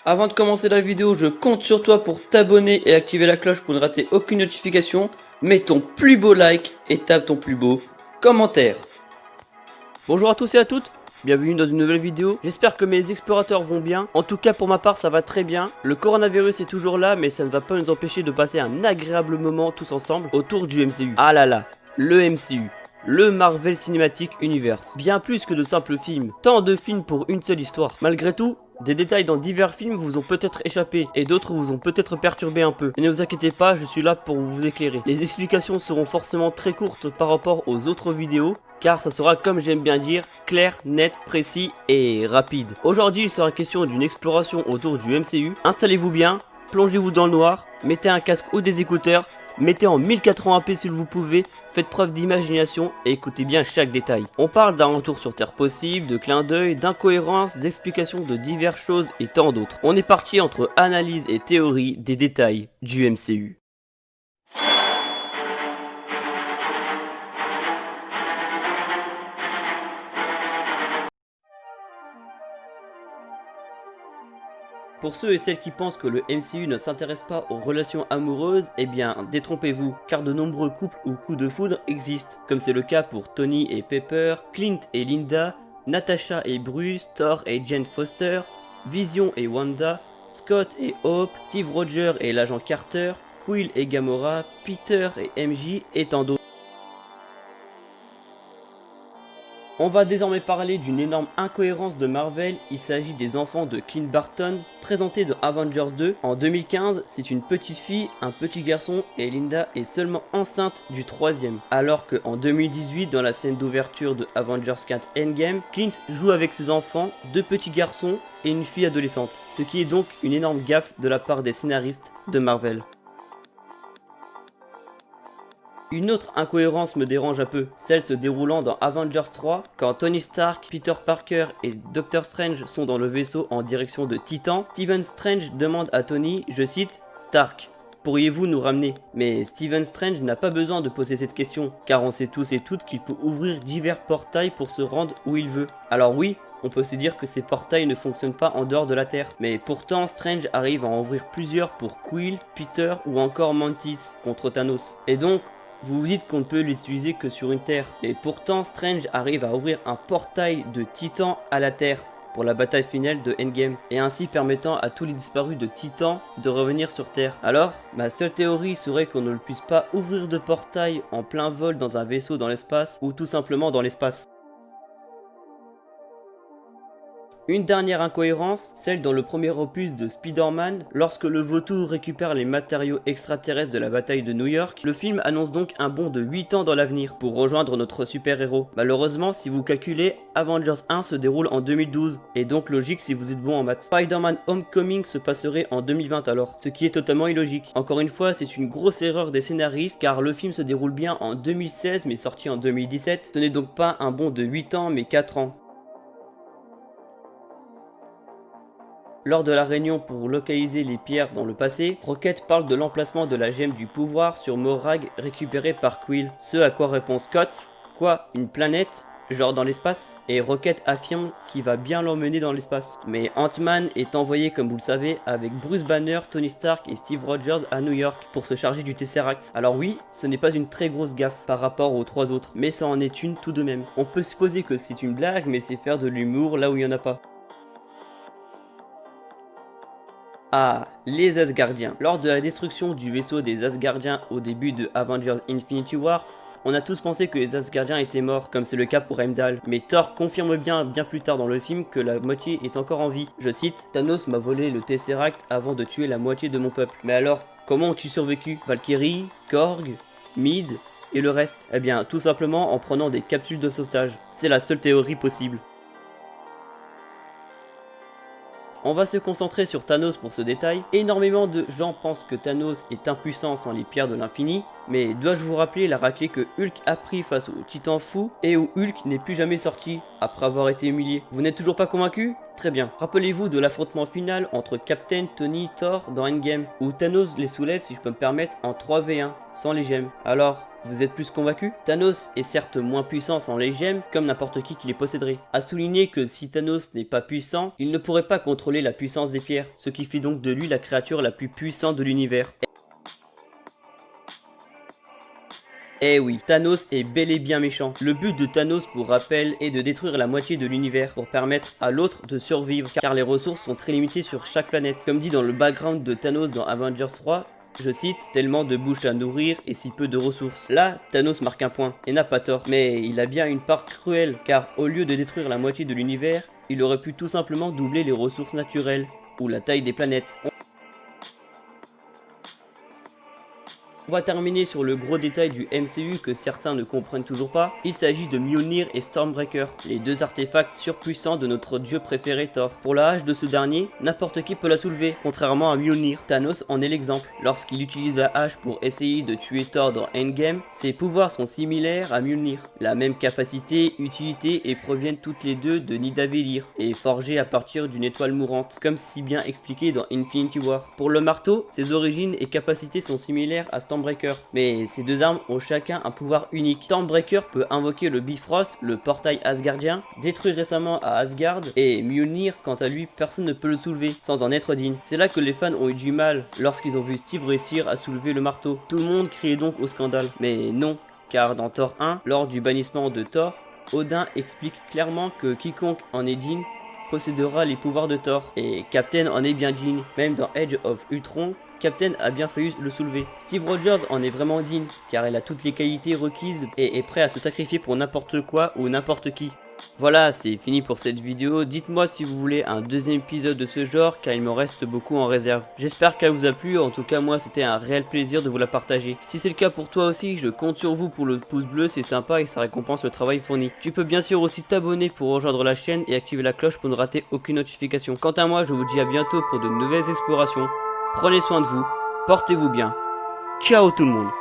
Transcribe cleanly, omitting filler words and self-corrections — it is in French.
Avant de commencer la vidéo, je compte sur toi pour t'abonner et activer la cloche pour ne rater aucune notification. Mets ton plus beau like et tape ton plus beau commentaire. Bonjour à tous et à toutes, bienvenue dans une nouvelle vidéo. J'espère que mes explorateurs vont bien. En tout cas pour ma part ça va très bien. Le coronavirus est toujours là mais ça ne va pas nous empêcher de passer un agréable moment tous ensemble autour du MCU. Ah là là, le MCU. Le Marvel Cinematic Universe. Bien plus que de simples films. Tant de films pour une seule histoire. Malgré tout, des détails dans divers films vous ont peut-être échappé et d'autres vous ont peut-être perturbé un peu. Mais ne vous inquiétez pas, je suis là pour vous éclairer. Les explications seront forcément très courtes par rapport aux autres vidéos, car ça sera, comme j'aime bien dire, clair, net, précis et rapide. Aujourd'hui, il sera question d'une exploration autour du MCU. Installez-vous bien, plongez-vous dans le noir, mettez un casque ou des écouteurs, mettez en 1080p si vous pouvez, faites preuve d'imagination et écoutez bien chaque détail. On parle d'un retour sur Terre possible, de clins d'œil, d'incohérences, d'explications de diverses choses et tant d'autres. On est parti entre analyse et théorie des détails du MCU. Pour ceux et celles qui pensent que le MCU ne s'intéresse pas aux relations amoureuses, eh bien détrompez-vous, car de nombreux couples ou coups de foudre existent, comme c'est le cas pour Tony et Pepper, Clint et Linda, Natasha et Bruce, Thor et Jane Foster, Vision et Wanda, Scott et Hope, Steve Rogers et l'agent Carter, Quill et Gamora, Peter et MJ et tant d'autres. On va désormais parler d'une énorme incohérence de Marvel, il s'agit des enfants de Clint Barton, présentés dans Avengers 2. En 2015, c'est une petite fille, un petit garçon et Linda est seulement enceinte du troisième. Alors qu'en 2018, dans la scène d'ouverture de Avengers 4 Endgame, Clint joue avec ses enfants, deux petits garçons et une fille adolescente. Ce qui est donc une énorme gaffe de la part des scénaristes de Marvel. Une autre incohérence me dérange un peu, celle se déroulant dans Avengers 3, quand Tony Stark, Peter Parker et Doctor Strange sont dans le vaisseau en direction de Titan. Stephen Strange demande à Tony, je cite, « Stark, pourriez-vous nous ramener ?» Mais Stephen Strange n'a pas besoin de poser cette question, car on sait tous et toutes qu'il peut ouvrir divers portails pour se rendre où il veut. Alors oui, on peut se dire que ces portails ne fonctionnent pas en dehors de la Terre. Mais pourtant, Strange arrive à en ouvrir plusieurs pour Quill, Peter ou encore Mantis contre Thanos. Et donc, vous vous dites qu'on ne peut l'utiliser que sur une Terre. Et pourtant, Strange arrive à ouvrir un portail de Titan à la Terre pour la bataille finale de Endgame, et ainsi permettant à tous les disparus de Titan de revenir sur Terre. Alors, ma seule théorie serait qu'on ne puisse pas ouvrir de portail en plein vol dans un vaisseau dans l'espace, ou tout simplement dans l'espace. Une dernière incohérence, celle dans le premier opus de Spider-Man, lorsque le vautour récupère les matériaux extraterrestres de la bataille de New York, le film annonce donc un bond de 8 ans dans l'avenir pour rejoindre notre super-héros. Malheureusement, si vous calculez, Avengers 1 se déroule en 2012, et donc logique si vous êtes bon en maths. Spider-Man Homecoming se passerait en 2020 alors, ce qui est totalement illogique. Encore une fois, c'est une grosse erreur des scénaristes, car le film se déroule bien en 2016 mais sorti en 2017, ce n'est donc pas un bond de 8 ans mais 4 ans. Lors de la réunion pour localiser les pierres dans le passé, Rocket parle de l'emplacement de la gemme du pouvoir sur Morag récupérée par Quill. Ce à quoi répond Scott, quoi, une planète, genre dans l'espace? Et Rocket affirme qu'il va bien l'emmener dans l'espace. Mais Ant-Man est envoyé, comme vous le savez, avec Bruce Banner, Tony Stark et Steve Rogers à New York pour se charger du Tesseract. Alors oui, ce n'est pas une très grosse gaffe par rapport aux trois autres, mais ça en est une tout de même. On peut supposer que c'est une blague, mais c'est faire de l'humour là où il n'y en a pas. Ah, les Asgardiens. Lors de la destruction du vaisseau des Asgardiens au début de Avengers Infinity War, on a tous pensé que les Asgardiens étaient morts, comme c'est le cas pour Heimdall. Mais Thor confirme bien plus tard dans le film que la moitié est encore en vie. Je cite, « Thanos m'a volé le Tesseract avant de tuer la moitié de mon peuple. » Mais alors, comment ont-ils survécu? Valkyrie, Korg, Mid et le reste? Eh bien, tout simplement en prenant des capsules de sauvetage. C'est la seule théorie possible. On va se concentrer sur Thanos pour ce détail. Énormément de gens pensent que Thanos est impuissant sans les pierres de l'infini, Mais dois-je vous rappeler la raclée que Hulk a pris face au Titan Fou et où Hulk n'est plus jamais sorti après avoir été humilié? Vous n'êtes toujours pas convaincu? Très bien. Rappelez-vous de l'affrontement final entre Captain, Tony, Thor dans Endgame, où Thanos les soulève, si je peux me permettre, en 3v1, sans les gemmes. Alors, vous êtes plus convaincu? Thanos est certes moins puissant sans les gemmes, comme n'importe qui les posséderait. À souligner que si Thanos n'est pas puissant, il ne pourrait pas contrôler la puissance des pierres, ce qui fait donc de lui la créature la plus puissante de l'univers. Eh oui, Thanos est bel et bien méchant. Le but de Thanos, pour rappel, est de détruire la moitié de l'univers pour permettre à l'autre de survivre, car les ressources sont très limitées sur chaque planète. Comme dit dans le background de Thanos dans Avengers 3, je cite, tellement de bouches à nourrir et si peu de ressources. Là, Thanos marque un point, et n'a pas tort. Mais il a bien une part cruelle, car au lieu de détruire la moitié de l'univers, il aurait pu tout simplement doubler les ressources naturelles, ou la taille des planètes. On va terminer sur le gros détail du MCU que certains ne comprennent toujours pas. Il s'agit de Mjolnir et Stormbreaker, les deux artefacts surpuissants de notre dieu préféré Thor. Pour la hache de ce dernier, n'importe qui peut la soulever, contrairement à Mjolnir. Thanos en est l'exemple. Lorsqu'il utilise la hache pour essayer de tuer Thor dans Endgame, ses pouvoirs sont similaires à Mjolnir. La même capacité, utilité et proviennent toutes les deux de Nidavellir, et forgées à partir d'une étoile mourante, comme si bien expliqué dans Infinity War. Pour le marteau, ses origines et capacités sont similaires à Stormbreaker, mais ces deux armes ont chacun un pouvoir unique. Stormbreaker peut invoquer le Bifrost, le portail asgardien, détruit récemment à Asgard, et Mjolnir, quant à lui, personne ne peut le soulever sans en être digne. C'est là que les fans ont eu du mal lorsqu'ils ont vu Steve réussir à soulever le marteau. Tout le monde criait donc au scandale, mais non, car dans Thor 1, lors du bannissement de Thor, Odin explique clairement que quiconque en est digne possédera les pouvoirs de Thor, et Captain en est bien digne. Même dans Age of Ultron, Captain a bien failli le soulever. Steve Rogers en est vraiment digne, car elle a toutes les qualités requises et est prêt à se sacrifier pour n'importe quoi ou n'importe qui. Voilà, c'est fini pour cette vidéo. Dites-moi si vous voulez un deuxième épisode de ce genre, car il me reste beaucoup en réserve. J'espère qu'elle vous a plu, en tout cas moi c'était un réel plaisir de vous la partager. Si c'est le cas pour toi aussi, je compte sur vous pour le pouce bleu, c'est sympa et ça récompense le travail fourni. Tu peux bien sûr aussi t'abonner pour rejoindre la chaîne et activer la cloche pour ne rater aucune notification. Quant à moi, je vous dis à bientôt pour de nouvelles explorations. Prenez soin de vous, portez-vous bien. Ciao tout le monde.